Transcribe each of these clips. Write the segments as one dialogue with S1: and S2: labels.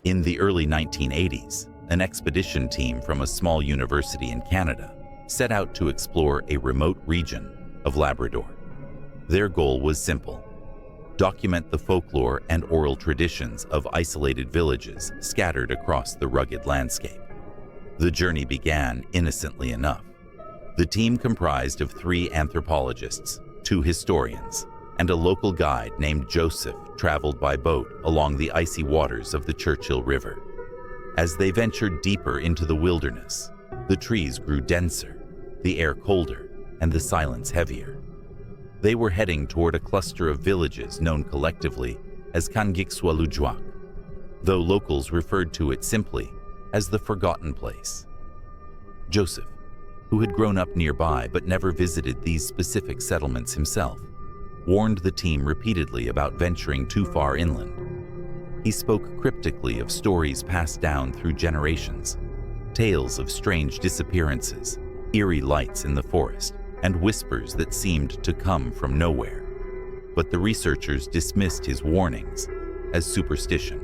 S1: In the early 1980s, an expedition team from a small university in Canada set out to explore a remote region of Labrador. Their goal was simple: document the folklore and oral traditions of isolated villages scattered across the rugged landscape. The journey began innocently enough. The team comprised of 3 anthropologists, 2 historians, and a local guide named Joseph traveled by boat along the icy waters of the Churchill River. As they ventured deeper into the wilderness, the trees grew denser, the air colder, and the silence heavier. They were heading toward a cluster of villages known collectively as Kangikswalujwak, though locals referred to it simply as the Forgotten Place. Joseph, who had grown up nearby but never visited these specific settlements himself, warned the team repeatedly about venturing too far inland. He spoke cryptically of stories passed down through generations, tales of strange disappearances, eerie lights in the forest, and whispers that seemed to come from nowhere. But the researchers dismissed his warnings as superstition.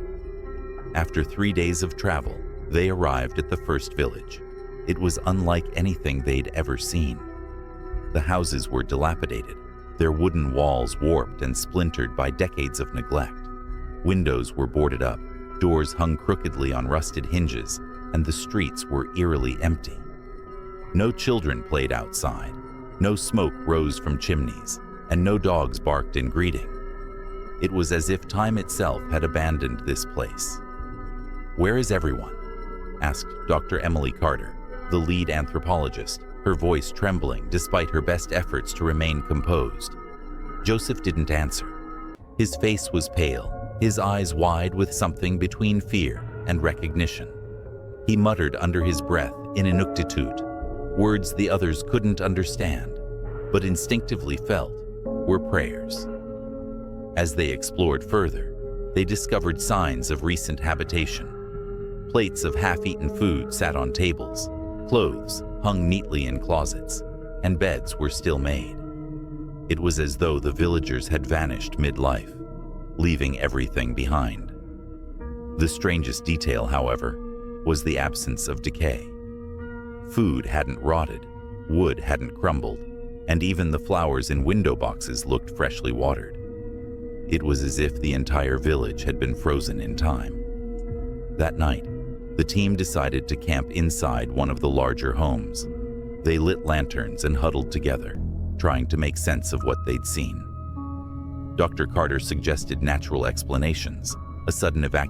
S1: After 3 days of travel, they arrived at the first village. It was unlike anything they'd ever seen. The houses were dilapidated, their wooden walls warped and splintered by decades of neglect. Windows were boarded up, doors hung crookedly on rusted hinges, and the streets were eerily empty. No children played outside, no smoke rose from chimneys, and no dogs barked in greeting. It was as if time itself had abandoned this place. "Where is everyone?" asked Dr. Emily Carter, the lead anthropologist, her voice trembling despite her best efforts to remain composed. Joseph didn't answer. His face was pale, his eyes wide with something between fear and recognition. He muttered under his breath in Inuktitut, words the others couldn't understand, but instinctively felt were prayers. As they explored further, they discovered signs of recent habitation. Plates of half-eaten food sat on tables, clothes hung neatly in closets, and beds were still made. It was as though the villagers had vanished mid-life, leaving everything behind. The strangest detail, however, was the absence of decay. Food hadn't rotted, wood hadn't crumbled, and even the flowers in window boxes looked freshly watered. It was as if the entire village had been frozen in time. That night, the team decided to camp inside one of the larger homes. They lit lanterns and huddled together, trying to make sense of what they'd seen. Dr. Carter suggested natural explanations, a sudden evacuation